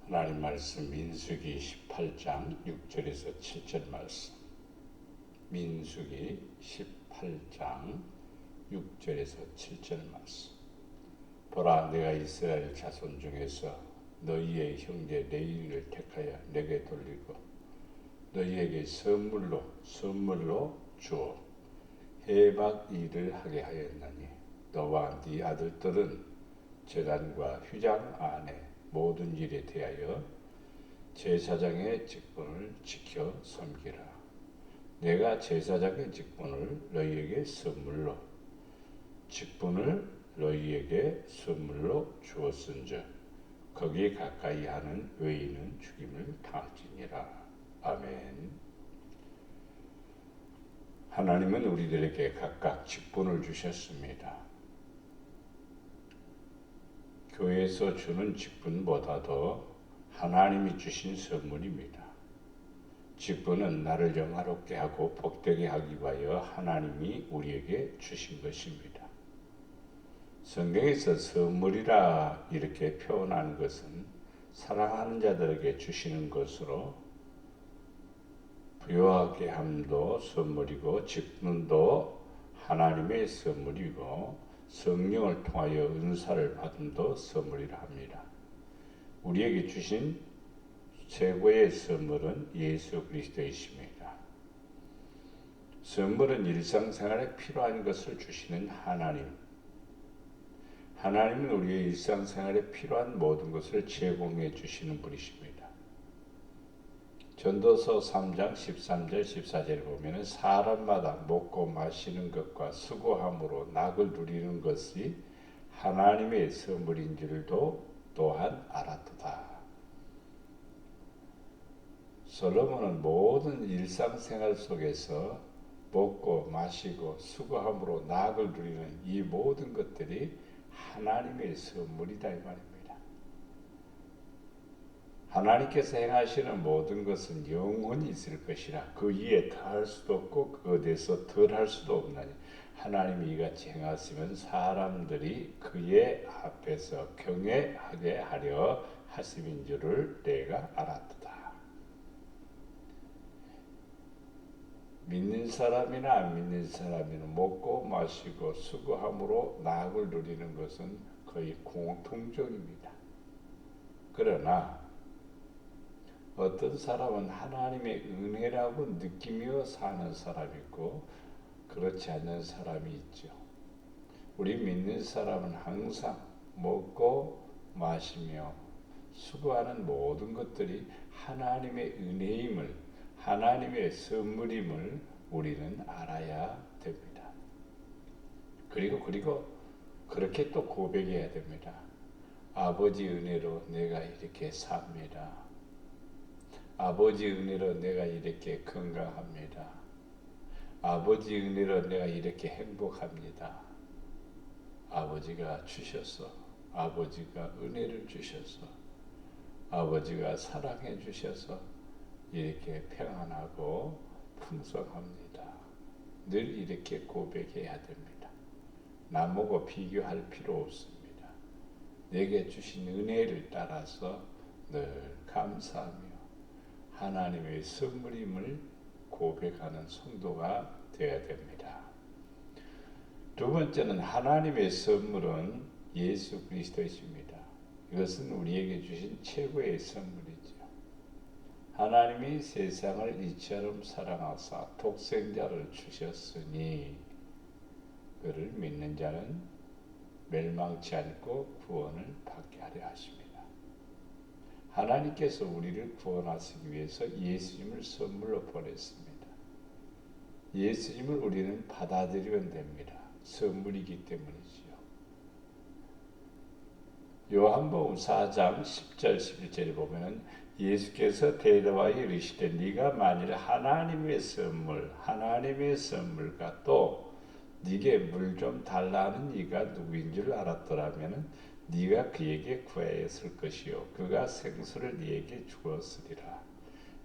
하나님 말씀 민수기 18장 6절에서 7절 말씀. 민수기 18장 6절에서 7절 말씀. 보라, 내가 이스라엘 자손 중에서 너희의 형제 레위를 택하여 내게 돌리고 너희에게 선물로 주어 해막 일을 하게 하였나니 너와 네 아들들은 제단과 휘장 안에 모든 일에 대하여 제사장의 직분을 지켜 섬기라. 내가 제사장의 직분을 너희에게 선물로 주었은즉 거기 가까이 하는 외인은 죽임을 당할지니라. 아멘. 하나님은 우리들에게 각각 직분을 주셨습니다. 교회에서 주는 직분보다도 하나님이 주신 선물입니다. 직분은 나를 영화롭게 하고 복되게 하기 위하여 하나님이 우리에게 주신 것입니다. 성경에서 선물이라 이렇게 표현하는 것은 사랑하는 자들에게 주시는 것으로 부요하게 함도 선물이고 직분도 하나님의 선물이고 성령을 통하여 은사를 받음도 선물이라 합니다. 우리에게 주신 최고의 선물은 예수 그리스도이십니다. 선물은 일상생활에 필요한 것을 주시는 하나님. 하나님은 우리의 일상생활에 필요한 모든 것을 제공해 주시는 분이십니다. 전도서 3장 13절 14절에 보면 사람마다 먹고 마시는 것과 수고함으로 낙을 누리는 것이 하나님의 선물인 줄도 또한 알았도다. 솔로몬은 모든 일상생활 속에서 먹고 마시고 수고함으로 낙을 누리는 이 모든 것들이 하나님의 선물이다 이 말입니다. 하나님께서 행하시는 모든 것은 영원히 있을 것이라 그 위에 더할 수도 없고 그에 대해서 덜할 수도 없나니 하나님이 이같이 행하시면 사람들이 그의 앞에서 경외하게 하려 하심인 줄을 내가 알았도다. 믿는 사람이나 안 믿는 사람이나 먹고 마시고 수고함으로 낙을 누리는 것은 거의 공통적입니다. 그러나 어떤 사람은 하나님의 은혜라고 느끼며 사는 사람이 있고 그렇지 않는 사람이 있죠. 우리 믿는 사람은 항상 먹고 마시며 수고하는 모든 것들이 하나님의 은혜임을, 하나님의 선물임을 우리는 알아야 됩니다. 그리고 그렇게 또 고백해야 됩니다. 아버지 은혜로 내가 이렇게 삽니다. 아버지 은혜로 내가 이렇게 건강합니다. 아버지 은혜로 내가 이렇게 행복합니다. 아버지가 주셔서, 아버지가 은혜를 주셔서, 아버지가 사랑해 주셔서 이렇게 평안하고 풍성합니다. 늘 이렇게 고백해야 됩니다. 남하고 비교할 필요 없습니다. 내게 주신 은혜를 따라서 늘 감사하며 하나님의 선물임을 고백하는 성도가 되어야 됩니다. 두 번째는 하나님의 선물은 예수 그리스도이십니다. 이것은 우리에게 주신 최고의 선물이죠. 하나님이 세상을 이처럼 사랑하사 독생자를 주셨으니 그를 믿는 자는 멸망치 않고 구원을 받게 하려 하십니다. 하나님께서 우리를 구원하시기 위해서 예수님을 선물로 보냈습니다. 예수님을 우리는 받아들이면 됩니다. 선물이기 때문이지요. 요한복음 4장 10절 11절에 보면은 예수께서 대답하여 이르시되 네가 만일 하나님의 선물과 또 네게 물 좀 달라는 이가 누구인 줄 알았더라면은 네가 그에게 구하였을 것이요 그가 생수를 네게 주었으리라.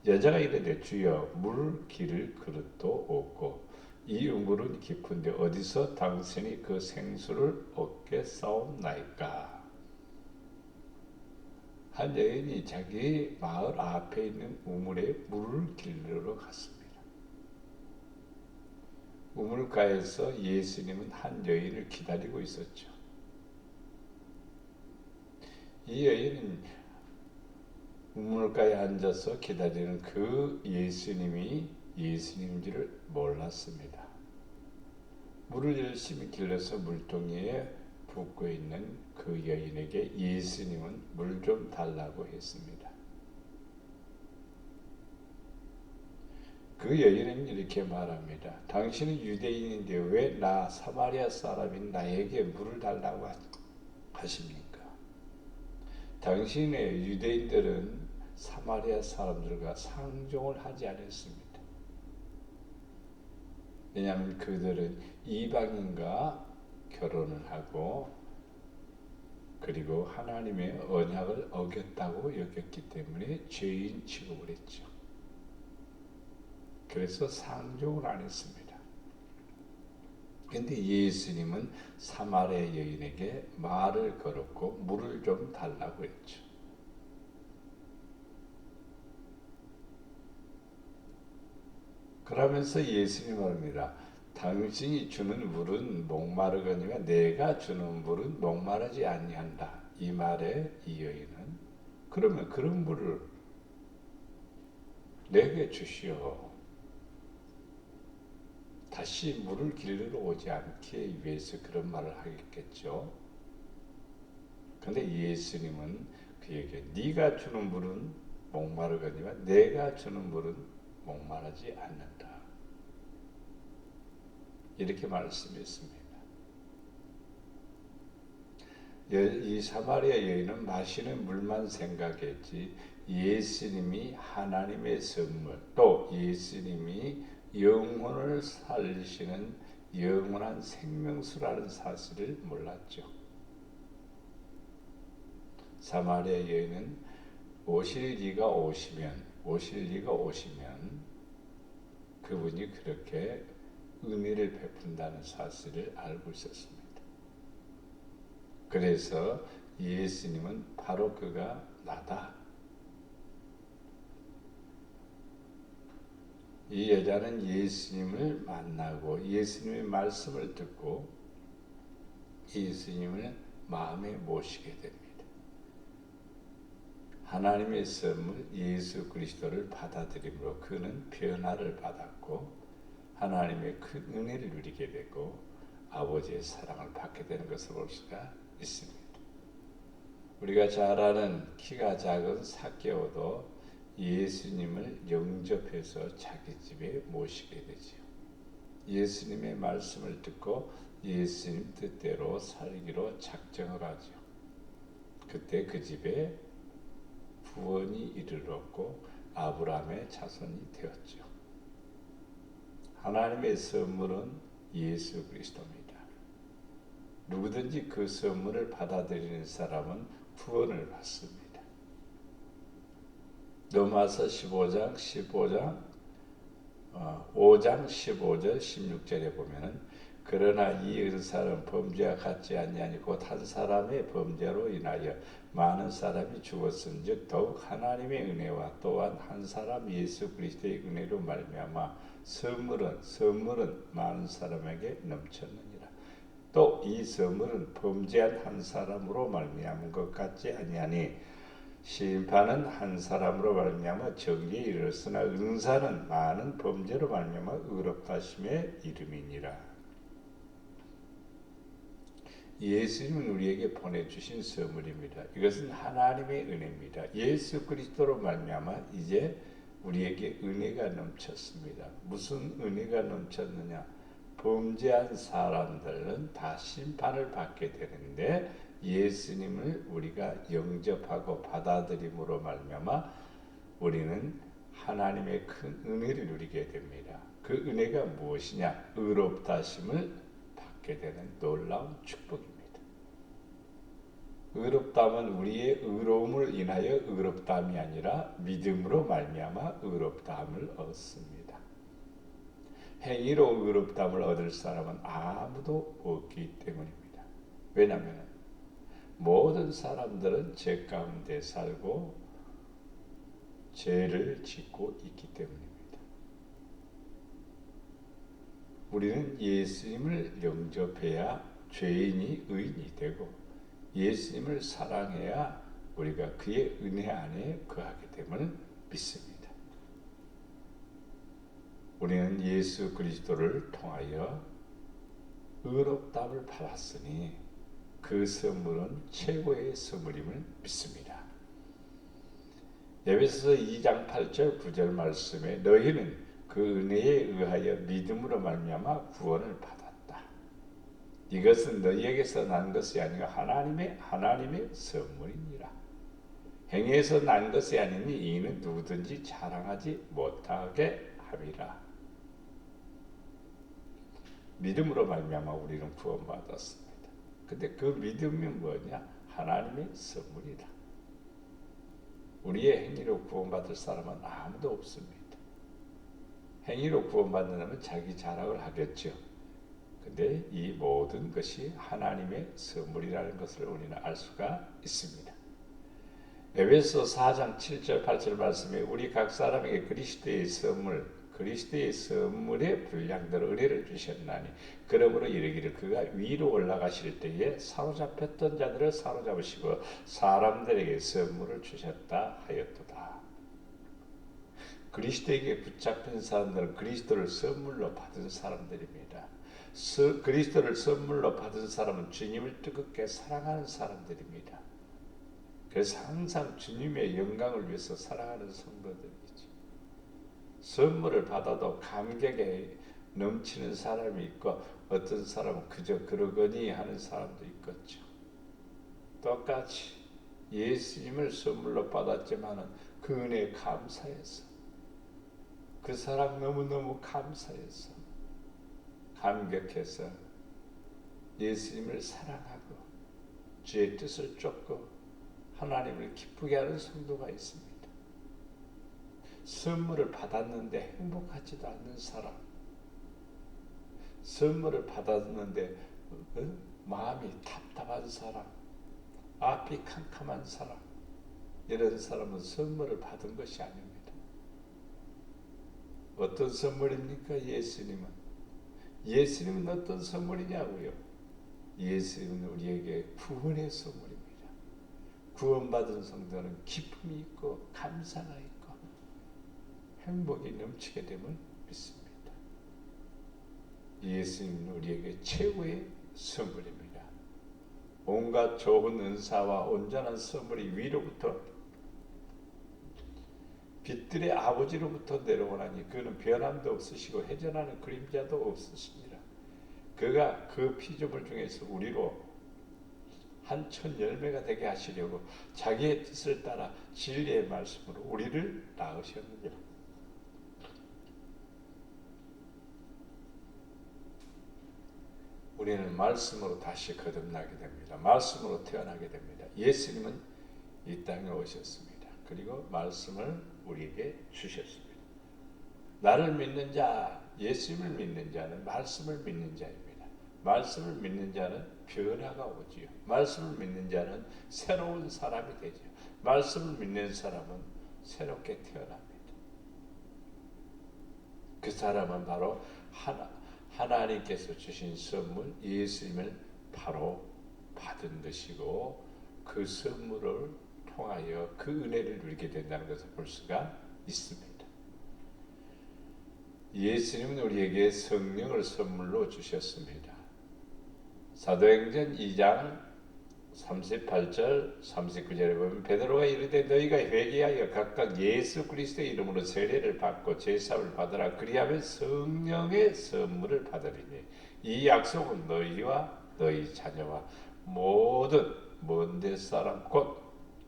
여자가 이르되 주여 물 기를 그릇도 없고 이 우물은 깊은데 어디서 당신이 그 생수를 얻겠사옵나이까. 한 여인이 자기 마을 앞에 있는 우물에 물을 길르러 갔습니다. 우물가에서 예수님은 한 여인을 기다리고 있었죠. 이 여인은 우물가에 앉아서 기다리는 그 예수님이 예수님인지를 몰랐습니다. 물을 열심히 길러서 물동이에 붓고 있는 그 여인에게 예수님은 물 좀 달라고 했습니다. 그 여인은 이렇게 말합니다. 당신은 유대인인데 왜 나 사마리아 사람인 나에게 물을 달라고 하십니까? 당신의 유대인들은 사마리아 사람들과 상종을 하지 않았습니다. 왜냐하면 그들은 이방인과 결혼을 하고 그리고 하나님의 언약을 어겼다고 여겼기 때문에 죄인 취급을 했죠. 그래서 상종을 안 했습니다. 그런데 예수님은 사마리아 여인에게 말을 걸었고 물을 좀 달라고 했죠. 그러면서 예수님이 말합니다. 당신이 주는 물은 목마르거니와 내가 주는 물은 목마르지 아니한다. 이 말에 이 여인은 그러면 그런 물을 내게 주시오. 다시 물을 길르러 오지 않기 위해서 그런 말을 하겠죠. 그런데 예수님은 그에게 네가 주는 물은 목마르거니와 내가 주는 물은 목마르지 않는다. 이렇게 말씀했습니다. 이 사마리아 여인은 마시는 물만 생각했지 예수님이 하나님의 선물 또 예수님이 영혼을 살리시는 영원한 생명수라는 사실을 몰랐죠. 사마리아 여인은 오실 이가 오시면 그분이 그렇게 은혜를 베푼다는 사실을 알고 있었습니다. 그래서 예수님은 바로 그가 나다. 이 여자는 예수님을 만나고 예수님의 말씀을 듣고 예수님을 마음에 모시게 됩니다. 하나님의 선물 예수 그리스도를 받아들임으로 그는 변화를 받았고 하나님의 큰 은혜를 누리게 되고 아버지의 사랑을 받게 되는 것을 볼 수가 있습니다. 우리가 잘 아는 키가 작은 삭개오도 예수님을 영접해서 자기 집에 모시게 되죠. 예수님의 말씀을 듣고 예수님 뜻대로 살기로 작정을 하죠. 그때 그 집에 구원이 이르렀고 아브라함의 자손이 되었죠. 하나님의 선물은 예수 그리스도입니다. 누구든지 그 선물을 받아들이는 사람은 구원을 받습니다. 로마서 5장 15절 16절에 보면은 그러나 이 은사는 범죄와 같지 아니하니 곧 한 사람의 범죄로 인하여 많은 사람이 죽었은즉 더욱 하나님의 은혜와 또한 한 사람 예수 그리스도의 은혜로 말미암아 선물은 많은 사람에게 넘쳤느니라. 또 이 선물은 범죄한 한 사람으로 말미암은 것 같지 아니하니 심판은 한 사람으로 말미암아 정의에 이르렀으나 은사는 많은 범죄로 말미암아 의롭다 하심의 이름이니라. 예수님은 우리에게 보내주신 선물입니다. 이것은 하나님의 은혜입니다. 예수 그리스도로 말미암아 이제 우리에게 은혜가 넘쳤습니다. 무슨 은혜가 넘쳤느냐? 범죄한 사람들은 다 심판을 받게 되는데 예수님을 우리가 영접하고 받아들임으로 말미암아 우리는 하나님의 큰 은혜를 누리게 됩니다. 그 은혜가 무엇이냐? 의롭다 하심을 받게 되는 놀라운 축복입니다. 의롭다면 우리의 의로움을 인하여 의롭다함이 아니라 믿음으로 말미암아 의롭다함을 얻습니다. 행위로 의롭다함을 얻을 사람은 아무도 없기 때문입니다. 왜냐하면 모든 사람들은 죄 가운데 살고 죄를 짓고 있기 때문입니다. 우리는 예수님을 영접해야 죄인이 의인이 되고 예수님을 사랑해야 우리가 그의 은혜 안에 거하게 됨을 믿습니다. 우리는 예수 그리스도를 통하여 의롭다함을 받았으니 그 선물은 최고의 선물임을 믿습니다. 에베소서 2장 8절 9절 말씀에 너희는 그 은혜에 의하여 믿음으로 말미암아 구원을 받았다. 이것은 너희에게서 난 것이 아니라 하나님의 선물이니라. 행위에서 난 것이 아니니 이는 누구든지 자랑하지 못하게 함이라. 믿음으로 말미암아 우리는 구원받았습니다. 근데 그 믿음이 뭐냐? 하나님의 선물이다. 우리의 행위로 구원받을 사람은 아무도 없습니다. 행위로 구원받는다면 자기 자랑을 하겠죠. 근데 이 모든 것이 하나님의 선물이라는 것을 우리는 알 수가 있습니다. 에베소 4장 7절 8절 말씀에 우리 각 사람에게 그리스도의 선물의 분량대로 은혜를 주셨나니 그러므로 이르기를 그가 위로 올라가실 때에 사로잡혔던 자들을 사로잡으시고 사람들에게 선물을 주셨다 하였도다. 그리스도에게 붙잡힌 사람들은 그리스도를 선물로 받은 사람들입니다. 그리스도를 선물로 받은 사람은 주님을 뜨겁게 사랑하는 사람들입니다. 그래서 항상 주님의 영광을 위해서 살아가는 성도들이죠. 선물을 받아도 감격에 넘치는 사람이 있고 어떤 사람은 그저 그러거니 하는 사람도 있겠죠. 똑같이 예수님을 선물로 받았지만 그 은혜에 감사해서 그 사랑 너무너무 감사해서 감격해서 예수님을 사랑하고 주의 뜻을 쫓고 하나님을 기쁘게 하는 성도가 있습니다. 선물을 받았는데 행복하지도 않는 사람, 선물을 받았는데 마음이 답답한 사람, 앞이 캄캄한 사람, 이런 사람은 선물을 받은 것이 아닙니다. 어떤 선물입니까? 예수님은 어떤 선물이냐고요? 예수님은 우리에게 구원의 선물입니다. 구원받은 성도는 기쁨이 있고 감사가 있고 행복이 넘치게 됨을 믿습니다. 예수님은 우리에게 최고의 선물입니다. 온갖 좋은 은사와 온전한 선물이 위로부터 빛들의 아버지로부터 내려오나니 그는 변함도 없으시고 회전하는 그림자도 없으시니라. 그가 그 피조물 중에서 우리로 한 천 열매가 되게 하시려고 자기의 뜻을 따라 진리의 말씀으로 우리를 낳으셨느니라. 우리는 말씀으로 다시 거듭나게 됩니다. 말씀으로 태어나게 됩니다. 예수님은 이 땅에 오셨습니다. 그리고 말씀을 우리에게 주셨습니다. 나를 믿는 자, 예수님을 믿는 자는 말씀을 믿는 자입니다. 말씀을 믿는 자는 변화가 오지요. 말씀을 믿는 자는 새로운 사람이 되죠. 말씀을 믿는 사람은 새롭게 태어납니다. 그 사람은 바로 하나님께서 주신 선물 예수님을 바로 받은 것이고 그 선물을 통하여 그 은혜를 누리게 된다는 것을 볼 수가 있습니다. 예수님은 우리에게 성령을 선물로 주셨습니다. 사도행전 2장 38절 39절에 보면 베드로가 이르되 너희가 회개하여 각각 예수 그리스도의 이름으로 세례를 받고 제사를 받으라. 그리하면 성령의 선물을 받으리니 이 약속은 너희와 너희 자녀와 모든 먼데 사람 곧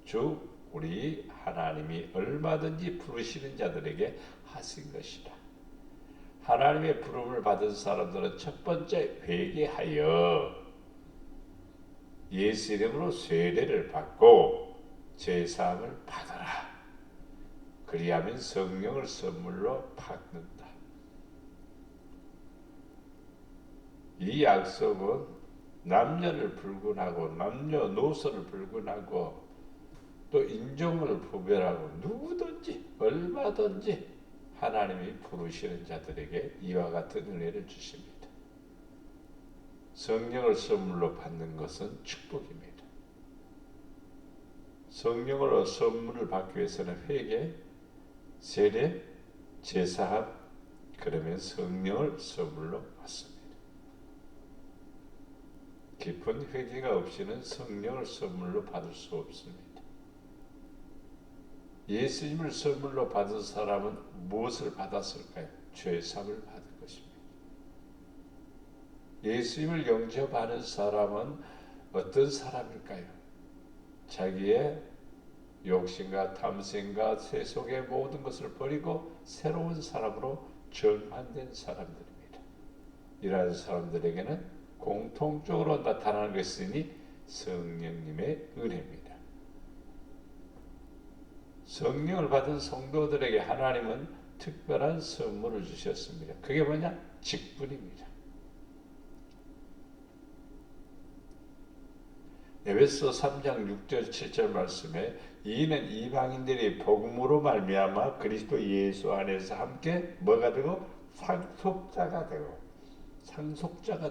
주 우리 하나님이 얼마든지 부르시는 자들에게 하신 것이라. 하나님의 부름을 받은 사람들은 첫 번째 회개하여 예수 이름으로 세례를 받고 제사함을 받아라. 그리하면 성령을 선물로 받는다. 이 약속은 남녀를 불문하고 남녀노소를 불문하고 또 인종을 구별하고 누구든지 얼마든지 하나님이 부르시는 자들에게 이와 같은 은혜를 주십니다. 성령을 선물로 받는 것은 축복입니다. 성령으로 선물을 받기 위해서는 회개, 세례, 제사함, 그러면 성령을 선물로 받습니다. 깊은 회개가 없이는 성령을 선물로 받을 수 없습니다. 예수님을 선물로 받은 사람은 무엇을 받았을까요? 죄사함을 받은 것입니다. 예수님을 영접하는 사람은 어떤 사람일까요? 자기의 욕심과 탐심과 세속의 모든 것을 버리고 새로운 사람으로 전환된 사람들입니다. 이러한 사람들에게는 공통적으로 나타나는 것이니 성령님의 은혜입니다. 성령을 받은 성도들에게 하나님은 특별한 선물을 주셨습니다. 그게 뭐냐? 직분입니다. 에베소 3장 6절 7절 말씀에 이는 이방인들이 복음으로 말미암아 그리스도 예수 안에서 함께 뭐가 되고 상속자가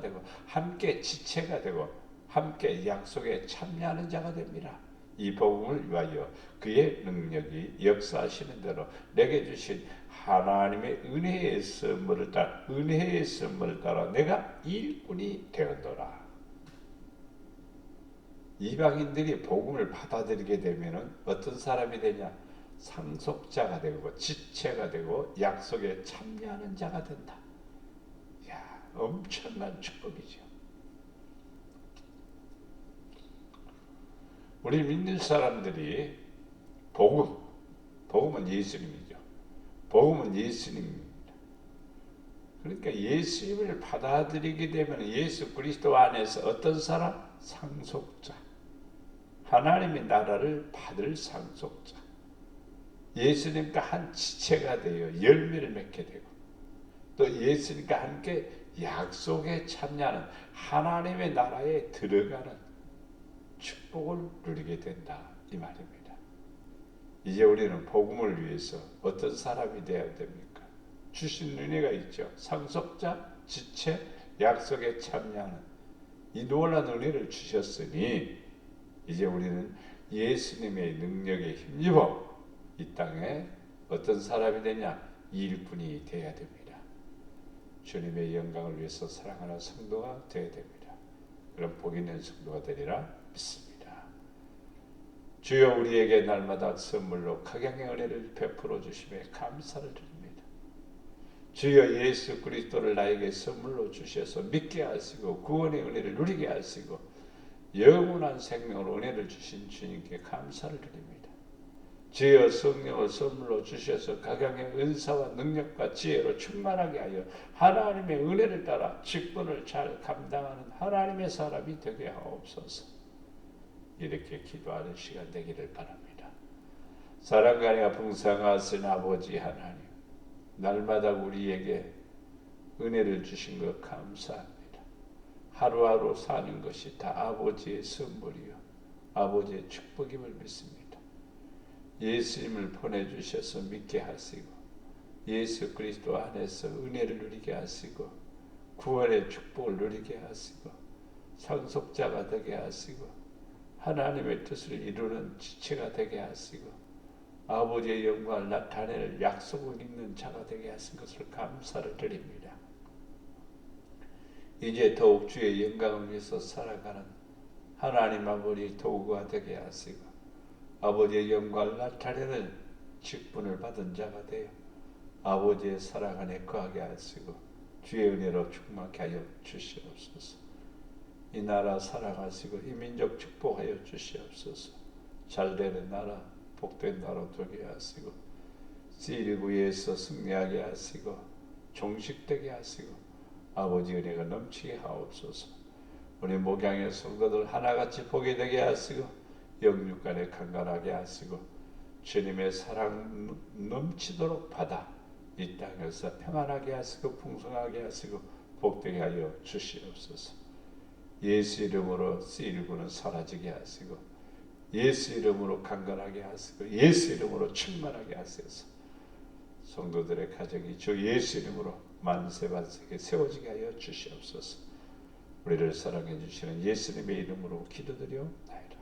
되고 함께 지체가 되고 함께 약속에 참여하는 자가 됩니다. 이 복음을 위하여 그의 능력이 역사하시는 대로 내게 주신 하나님의 은혜의 선물을 따라 내가 일꾼이 되었노라. 이방인들이 복음을 받아들이게 되면 어떤 사람이 되냐? 상속자가 되고 지체가 되고 약속에 참여하는 자가 된다. 이야, 엄청난 축복이죠. 우리 믿는 사람들이 복음은 예수님이죠. 복음은 예수님입니다. 그러니까 예수님을 받아들이게 되면 예수 그리스도 안에서 어떤 사람? 상속자. 하나님의 나라를 받을 상속자. 예수님과 한 지체가 되어 열매를 맺게 되고 또 예수님과 함께 약속에 참여하는 하나님의 나라에 들어가는 축복을 누리게 된다 이 말입니다. 이제 우리는 복음을 위해서 어떤 사람이 되어야 됩니까? 주신 은혜가 있죠. 상속자, 지체, 약속에 참여하는 이 놀라운 은혜를 주셨으니 이제 우리는 예수님의 능력에 힘입어 이 땅에 어떤 사람이 되냐? 일꾼이 되어야 됩니다. 주님의 영광을 위해서 사랑하는 성도가 되어야 됩니다. 그럼 복 있는 성도가 되리라 믿습니다. 주여 우리에게 날마다 선물로 각양의 은혜를 베풀어 주심에 감사를 드립니다. 주여 예수 그리스도를 나에게 선물로 주셔서 믿게 하시고 구원의 은혜를 누리게 하시고 영원한 생명으로 은혜를 주신 주님께 감사를 드립니다. 주여 성령을 선물로 주셔서 각양의 은사와 능력과 지혜로 충만하게 하여 하나님의 은혜를 따라 직분을 잘 감당하는 하나님의 사람이 되게 하옵소서. 이렇게 기도하는 시간 되기를 바랍니다. 사랑과 은혜가 풍성하신 아버지 하나님, 날마다 우리에게 은혜를 주신 것 감사합니다. 하루하루 사는 것이 다 아버지의 선물이요 아버지의 축복임을 믿습니다. 예수님을 보내주셔서 믿게 하시고 예수 그리스도 안에서 은혜를 누리게 하시고 구원의 축복을 누리게 하시고 상속자가 되게 하시고 하나님의 뜻을 이루는 지체가 되게 하시고 아버지의 영광을 나타낼 약속을 있는 자가 되게 하신 것을 감사를 드립니다. 이제 더욱 주의 영광을 위해서 살아가는 하나님 아버지 도구가 되게 하시고 아버지의 영광을 나타내는 직분을 받은 자가 되어 아버지의 사랑 안에 거하게 하시고 주의 은혜로 충만케 하여 주시옵소서. 이 나라 사랑하시고 이 민족 축복하여 주시옵소서. 잘되는 나라 복된 나라 되게 하시고 C19에서 승리하게 하시고 종식되게 하시고 아버지 은혜가 넘치게 하옵소서. 우리 목양의 성도들 하나같이 보게 되게 하시고 영육간에 강건하게 하시고 주님의 사랑 넘치도록 받아 이 땅에서 평안하게 하시고 풍성하게 하시고 복되게 하여 주시옵소서. 예수 이름으로 쓰일고는 사라지게 하시고 예수 이름으로 강건하게 하시고 예수 이름으로 충만하게 하소서. 성도들의 가정이 주 예수 이름으로 만세반세게 세워지게 하여 주시옵소서. 우리를 사랑해 주시는 예수님의 이름으로 기도드려 나이다.